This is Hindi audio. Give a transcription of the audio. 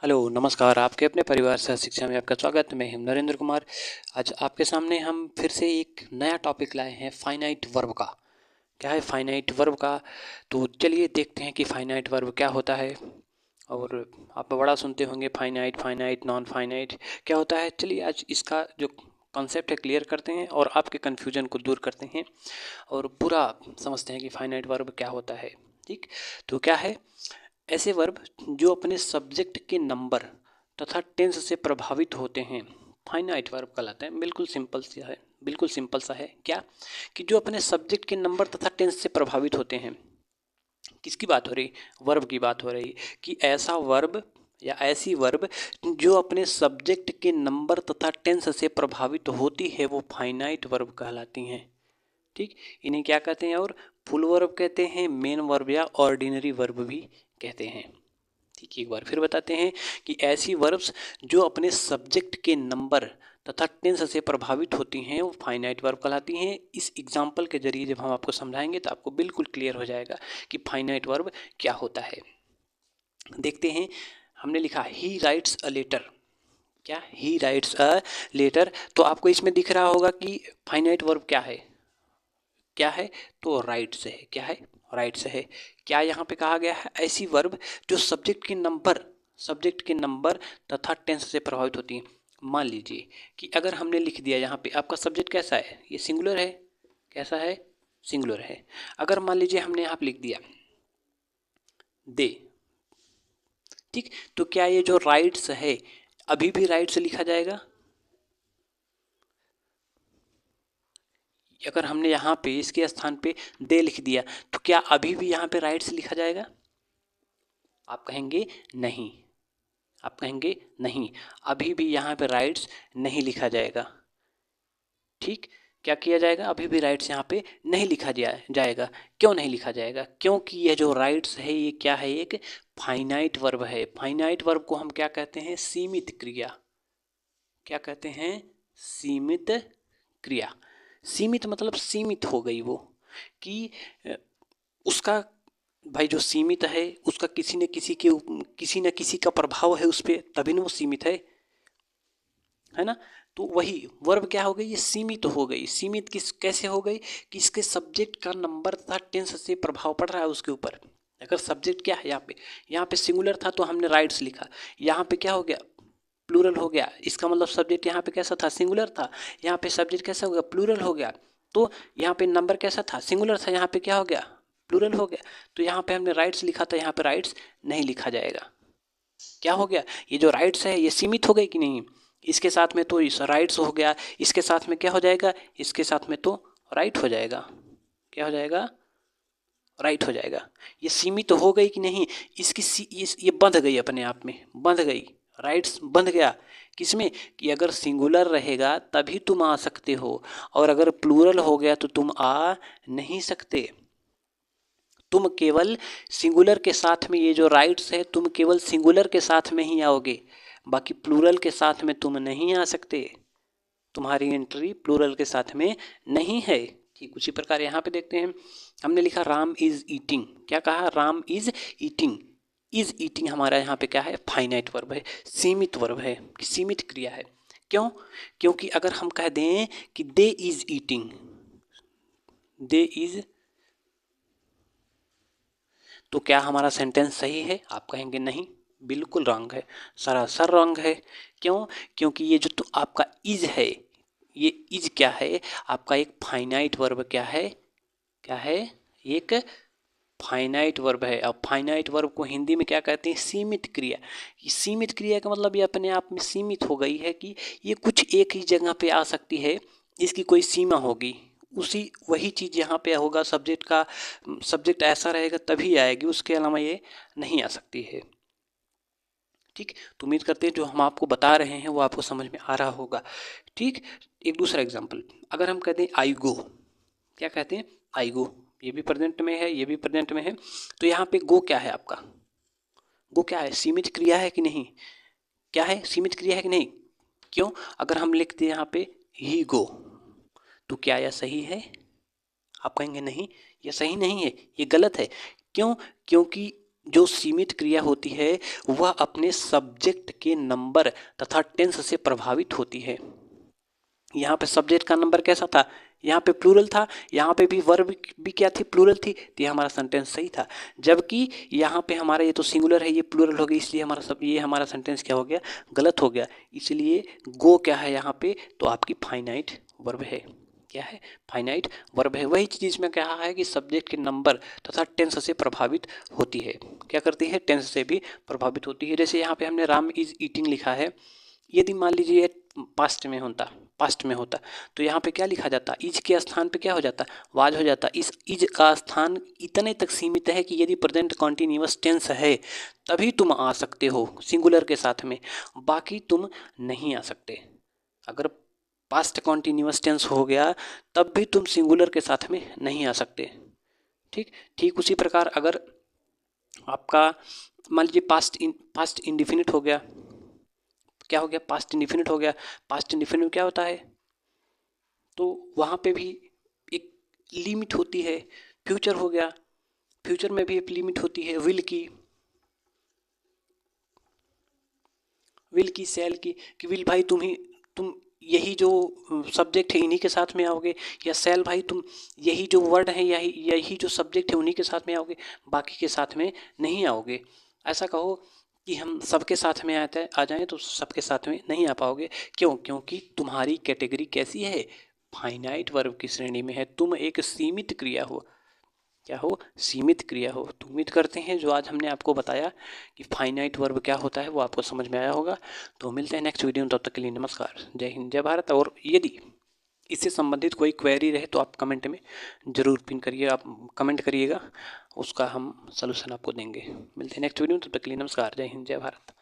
हेलो, नमस्कार। आपके अपने परिवार सह शिक्षा में आपका स्वागत। मैं हूं नरेंद्र कुमार। आज आपके सामने हम फिर से एक नया टॉपिक लाए हैं फाइनाइट वर्ब का। क्या है फाइनाइट वर्ब का? तो चलिए देखते हैं कि फाइनाइट वर्ब क्या होता है। और आप बड़ा सुनते होंगे फाइनाइट, फाइनाइट, नॉन फाइनाइट, क्या होता है। चलिए आज इसका जो कॉन्सेप्ट है क्लियर करते हैं और आपके कन्फ्यूजन को दूर करते हैं और पूरा समझते हैं कि फाइनाइट वर्ब क्या होता है। ठीक, तो क्या है ऐसे वर्ब जो अपने सब्जेक्ट के नंबर तथा टेंस से प्रभावित होते हैं, फाइनाइट वर्ब कहलाते हैं। बिल्कुल सिंपल सा है, बिल्कुल सिंपल सा है। क्या कि जो अपने सब्जेक्ट के नंबर तथा टेंस से प्रभावित होते हैं। किसकी बात हो रही? वर्ब की बात हो रही कि ऐसा वर्ब या ऐसी वर्ब जो अपने सब्जेक्ट के नंबर तथा टेंस से प्रभावित होती है वो फाइनाइट वर्ब कहलाती हैं। ठीक, इन्हें क्या कहते हैं? और फुल वर्ब कहते हैं, मेन वर्ब या ऑर्डिनरी वर्ब भी कहते हैं। ठीक, एक बार फिर बताते हैं कि ऐसी वर्ब्स जो अपने सब्जेक्ट के नंबर तथा टेंस से प्रभावित होती हैं वो फाइनाइट वर्ब कहलाती हैं। इस एग्जाम्पल के जरिए जब हम आपको समझाएंगे तो आपको बिल्कुल क्लियर हो जाएगा कि फाइनाइट वर्ब क्या होता है। देखते हैं, हमने लिखा ही राइट्स अ लेटर। क्या? He writes a letter. तो आपको इसमें दिख रहा होगा कि फाइनाइट वर्ब क्या है। क्या है? तो राइट से है। क्या है? राइट से है। क्या यहाँ पे कहा गया है? ऐसी वर्ब जो सब्जेक्ट के नंबर तथा टेंस से प्रभावित होती है। मान लीजिए कि अगर हमने लिख दिया यहाँ पे, आपका सब्जेक्ट कैसा है? ये सिंगुलर है। कैसा है? सिंगुलर है। अगर मान लीजिए हमने यहाँ पे लिख दिया दे, ठीक, तो क्या ये जो राइट्स है अभी भी राइट से लिखा जाएगा? अगर हमने यहाँ पे इसके स्थान पे दे लिख दिया तो क्या अभी भी यहाँ पे राइट से लिखा जाएगा? आप कहेंगे नहीं। आप कहेंगे नहीं, अभी भी यहाँ पे राइट्स नहीं लिखा जाएगा। ठीक, क्या किया जाएगा? अभी भी राइट्स यहाँ पे नहीं लिखा जाएगा। क्यों नहीं लिखा जाएगा? क्योंकि यह जो राइट्स है ये क्या है? एक फाइनाइट वर्ब है। फाइनाइट वर्ब को हम क्या कहते हैं? सीमित क्रिया। क्या कहते हैं? सीमित क्रिया। सीमित मतलब सीमित हो गई वो, कि उसका भाई जो सीमित है उसका किसी न किसी का प्रभाव है उस पर, तभी ना वो सीमित है ना। तो वही वर्ब क्या हो गई? ये सीमित हो गई। सीमित किस कैसे हो गई? कि इसके सब्जेक्ट का नंबर तथा टेंस से प्रभाव पड़ रहा है उसके ऊपर। अगर सब्जेक्ट क्या है यहाँ पे सिंगुलर था तो हमने राइट्स लिखा। यहाँ पे क्या हो गया? प्लूरल हो गया। इसका मतलब सब्जेक्ट यहाँ पे कैसा था? सिंगुलर था। यहाँ पे सब्जेक्ट कैसा हो गया? प्लूरल हो गया। तो यहाँ पे नंबर कैसा था? सिंगुलर था। यहाँ पे क्या हो गया? प्लूरल हो गया। तो यहाँ पे हमने राइट्स लिखा था, यहाँ पे राइट्स नहीं लिखा जाएगा। क्या हो गया? ये जो राइट्स है ये सीमित हो गई कि नहीं? इसके साथ में तो इस राइट्स हो गया, इसके साथ में क्या हो जाएगा? इसके साथ में तो राइट हो जाएगा। क्या हो जाएगा? राइट हो जाएगा। ये सीमित हो गई कि नहीं? ये बंध गई, अपने आप में बंध गई। राइट्स बंध गया। किसमें? कि अगर सिंगुलर रहेगा तभी तुम आ सकते हो, और अगर प्लूरल हो गया तो तुम आ नहीं सकते। तुम केवल सिंगुलर के साथ में, ये जो राइट्स है तुम केवल सिंगुलर के साथ में ही आओगे, बाकी प्लूरल के साथ में तुम नहीं आ सकते। तुम्हारी एंट्री प्लूरल के साथ में नहीं है। ठीक उसी प्रकार यहाँ पे देखते हैं, हमने लिखा राम इज ईटिंग। क्या कहा? Ram is eating. Is eating हमारा यहाँ पे क्या है? फाइनाइट वर्ब है, सीमित वर्ब है, सीमित क्रिया है। क्यों? क्योंकि अगर हम कह दें कि दे इज ईटिंग, दे इज, तो क्या हमारा सेंटेंस सही है? आप कहेंगे नहीं, बिल्कुल रॉन्ग है, सरासर रॉन्ग है। क्यों? क्योंकि ये जो तो आपका इज है, ये इज क्या है? आपका एक फाइनाइट वर्ब। क्या है? क्या है? एक फाइनाइट वर्ब है। अब फाइनाइट वर्ब को हिंदी में क्या कहते हैं? सीमित क्रिया। सीमित क्रिया का मतलब ये अपने आप में सीमित हो गई है कि ये कुछ एक ही जगह पे आ सकती है, इसकी कोई सीमा होगी। उसी वही चीज़ यहाँ पे होगा, सब्जेक्ट ऐसा रहेगा तभी आएगी, उसके अलावा ये नहीं आ सकती है। ठीक, तो उम्मीद करते हैं जो हम आपको बता रहे हैं वो आपको समझ में आ रहा होगा। ठीक, एक दूसरा एग्जाम्पल, अगर हम कहते हैं आई गो। क्या कहते हैं? आई गो। ये भी प्रेजेंट में है, ये भी प्रेजेंट में है। तो यहाँ पे गो क्या है आपका? गो क्या है? सीमित क्रिया है कि नहीं? क्या है? सीमित क्रिया है कि नहीं? क्यों? अगर हम लिखते हैं यहाँ पे ही गो, तो क्या यह सही है? आप कहेंगे नहीं, ये सही नहीं है, ये गलत है। क्यों? क्योंकि जो सीमित क्रिया होती है वह अपने सब्जेक्ट के नंबर तथा टेंस से प्रभावित होती है। यहाँ पे सब्जेक्ट का नंबर कैसा था, यहाँ पे प्लूरल था, यहाँ पे भी वर्ब भी क्या थी, प्लूरल थी, तो ये हमारा सेंटेंस सही था। जबकि यहाँ पे हमारा ये तो सिंगुलर है, ये प्लूरल हो गया, इसलिए ये हमारा सेंटेंस क्या हो गया, गलत हो गया। इसलिए गो क्या है यहाँ पे, तो आपकी फाइनाइट वर्ब है। क्या है, फाइनाइट वर्ब है। वही चीज़ में कहा है कि सब्जेक्ट के नंबर तथा टेंस से प्रभावित होती है। क्या करती है, टेंस से भी प्रभावित होती है। जैसे यहाँ पे हमने राम इज ईटिंग लिखा है, यदि मान लीजिए पास्ट में होता तो यहाँ पे क्या लिखा जाता, इज के स्थान पे क्या हो जाता, वाज हो जाता। इस इज का स्थान इतने तक सीमित है कि यदि प्रेजेंट कॉन्टिन्यूअस टेंस है तभी तुम आ सकते हो सिंगुलर के साथ में, बाकी तुम नहीं आ सकते। अगर पास्ट कॉन्टिन्यूअस टेंस हो गया तब भी तुम सिंगुलर के साथ में नहीं आ सकते। ठीक उसी प्रकार अगर आपका मान लीजिए पास्ट इंडिफिनिट हो गया, क्या हो गया, पास्ट इंडिफिनिट हो गया। पास्ट इंडिफिनिट क्या होता है, तो वहाँ पे भी एक लिमिट होती है। फ्यूचर हो गया, फ्यूचर में भी एक लिमिट होती है, विल की सेल की, कि विल भाई तुम यही जो सब्जेक्ट है इन्हीं के साथ में आओगे, या सेल भाई तुम यही जो वर्ड है यही जो सब्जेक्ट है उन्हीं के साथ में आओगे, बाकी के साथ में नहीं आओगे। ऐसा कहो कि हम सबके साथ में आ जाएं तो सबके साथ में नहीं आ पाओगे। क्यों, क्योंकि तुम्हारी कैटेगरी कैसी है, फाइनाइट वर्ब की श्रेणी में है। तुम एक सीमित क्रिया हो, क्या हो, सीमित क्रिया हो। तो उम्मीद करते हैं जो आज हमने आपको बताया कि फाइनाइट वर्ब क्या होता है वो आपको समझ में आया होगा। तो मिलते हैं नेक्स्ट वीडियो में, तब तक के लिए नमस्कार, जय हिंद, जय भारत। और यदि इससे संबंधित कोई क्वेरी रहे तो आप कमेंट में ज़रूर पिन करिए, आप कमेंट करिएगा, उसका हम सलूशन आपको देंगे। मिलते हैं नेक्स्ट वीडियो में, तब तक के लिए नमस्कार, जय हिंद, जय भारत।